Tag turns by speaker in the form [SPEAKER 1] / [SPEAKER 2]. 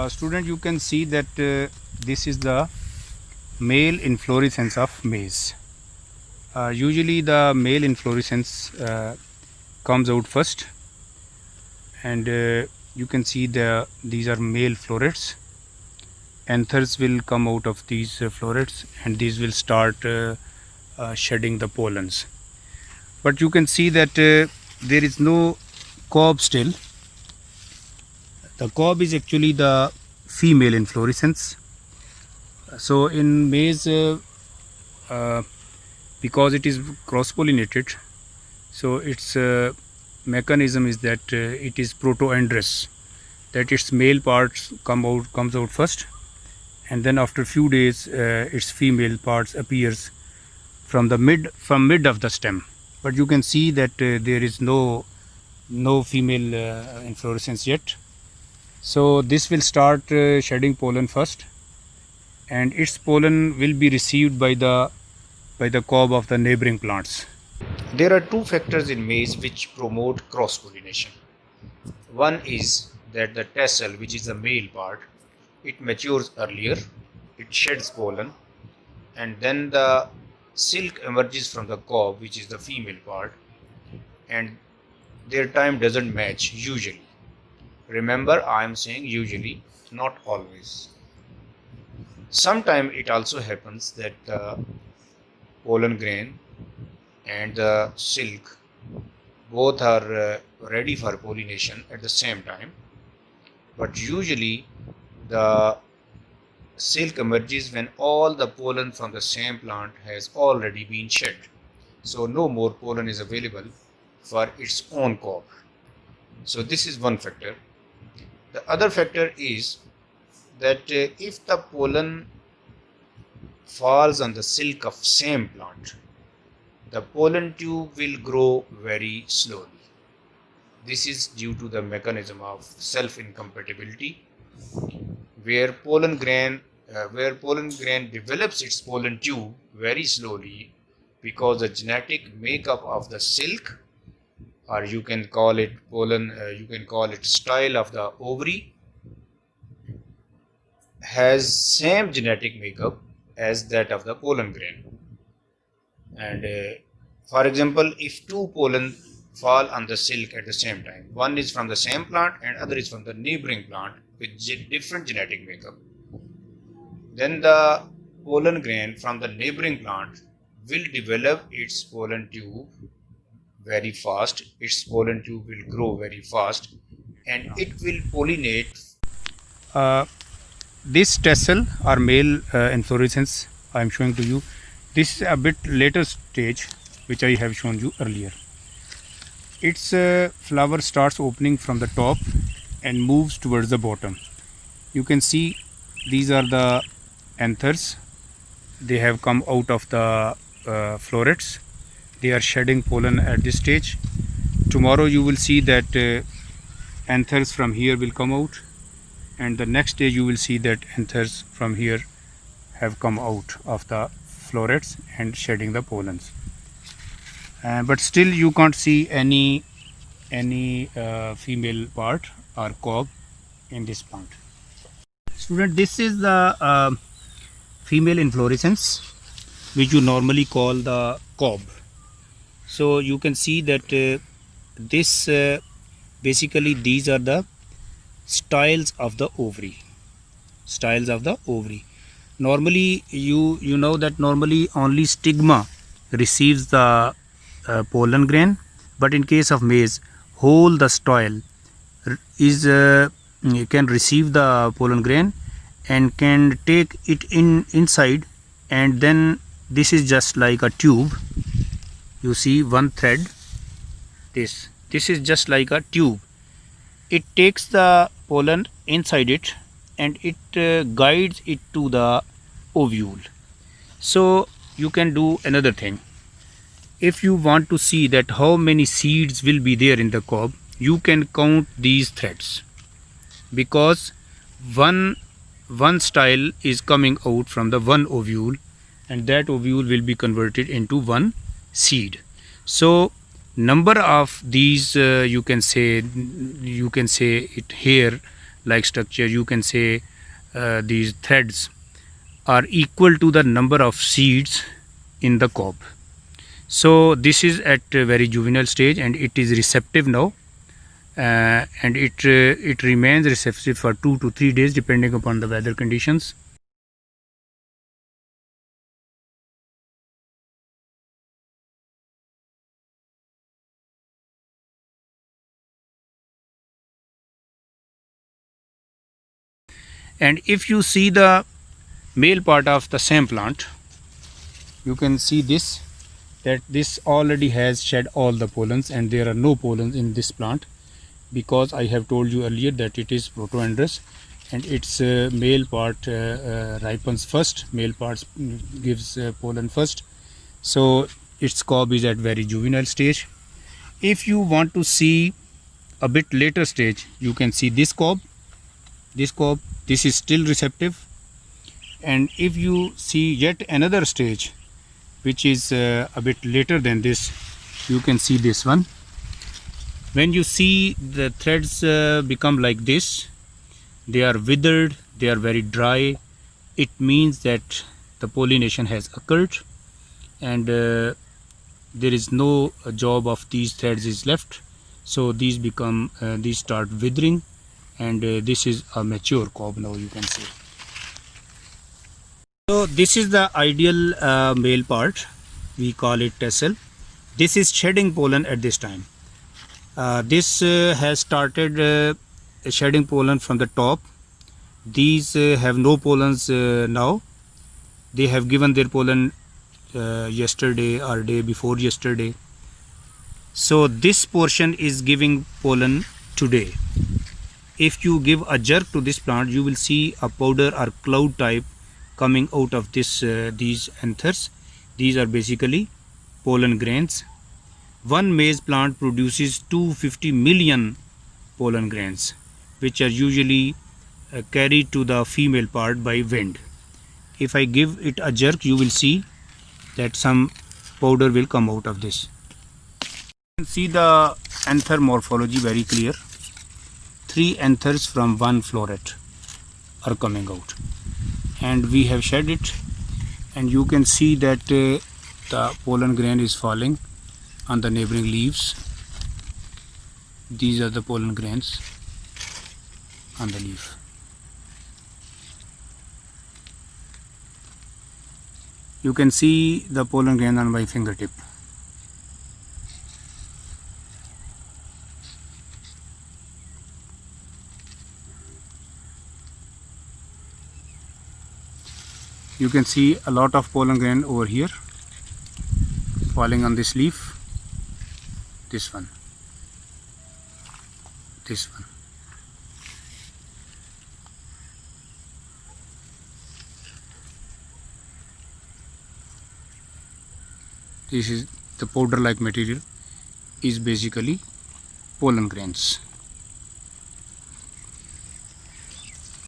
[SPEAKER 1] Student, you can see that this is the male inflorescence of maize. Usually the male inflorescence comes out first, and you can see these are male florets. Anthers will come out of these florets, and these will start shedding the pollens. But you can see that there is no cob still. The cob is actually the female inflorescence. So in maize, uh, because it is cross pollinated, so its mechanism is that it is protoandrous, that its male parts comes out first, and then after few days its female parts appears from mid of the stem. But you can see that there is no female inflorescence yet. So this will start shedding pollen first, and its pollen will be received by the cob of the neighboring plants. There are two factors in maize which promote cross pollination. One is that the tassel, which is the male part, it matures earlier, it sheds pollen, and then the silk emerges from the cob, which is the female part, and their time doesn't match usually. Remember, I am saying usually, not always. Sometimes it also happens that the pollen grain and the silk both are ready for pollination at the same time, but usually the silk emerges when all the pollen from the same plant has already been shed, so no more pollen is available for its own cob. So this is one factor. The other factor is that if the pollen falls on the silk of same plant, the pollen tube will grow very slowly. This is due to the mechanism of self-incompatibility, where pollen grain develops its pollen tube very slowly because the genetic makeup of the silk, or you can call it style of the ovary, has same genetic makeup as that of the pollen grain. And for example, if two pollen fall on the silk at the same time, one is from the same plant and other is from the neighboring plant with different genetic makeup, then the pollen grain from the neighboring plant will develop its pollen tube very fast. Its pollen tube will grow very fast, and it will pollinate. This tassel or male inflorescence I am showing to you. This is a bit later stage which I have shown you earlier. Its flower starts opening from the top and moves towards the bottom. You can see these are the anthers. They have come out of the florets. They are shedding pollen at this stage. Tomorrow you will see that anthers from here will come out, and the next day you will see that anthers from here have come out of the florets and shedding the pollens. But still you can't see any female part or cob in this plant. Student, this is the female inflorescence which you normally call the cob. So you can see that this basically these are the styles of the ovary. Normally you know that normally only stigma receives the pollen grain, but in case of maize, whole the style is can receive the pollen grain and can take it inside, and then this is just like a tube. You see one thread, this is just like a tube. It takes the pollen inside it and it guides it to the ovule. So you can do another thing. If you want to see that how many seeds will be there in the cob, you can count these threads, because one style is coming out from the one ovule, and that ovule will be converted into one seed. So number of these you can say it here like structure, you can say these threads are equal to the number of seeds in the cob. So this is at a very juvenile stage and it is receptive now, and it remains receptive for 2 to 3 days depending upon the weather conditions. And if you see the male part of the same plant, you can see this, that this already has shed all the pollens and there are no pollens in this plant, because I have told you earlier that it is protoandrous and its male part ripens first, male part gives pollen first. So its cob is at very juvenile stage. If you want to see a bit later stage, you can see this cob, this is still receptive. And if you see yet another stage which is a bit later than this, you can see this one. When you see the threads become like this, they are withered, they are very dry, it means that the pollination has occurred and there is no job of these threads is left. So these become these start withering, and this is a mature cob now, you can see. So this is the ideal male part, we call it tassel. This is shedding pollen at this time. This has started shedding pollen from the top. These have no pollens now. They have given their pollen yesterday or day before yesterday. So this portion is giving pollen today. If you give a jerk to this plant, you will see a powder or cloud type coming out of this these anthers. These are basically pollen grains. One maize plant produces 250 million pollen grains, which are usually carried to the female part by wind. If I give it a jerk, you will see that some powder will come out of this. You can see the anther morphology very clear. 3 anthers from one floret are coming out, and we have shed it, and you can see that the pollen grain is falling on the neighboring leaves. These are the pollen grains on the leaf. You can see the pollen grain on my fingertip. You can see a lot of pollen grain over here falling on this leaf. This one, this one. This is the powder like material, is basically pollen grains.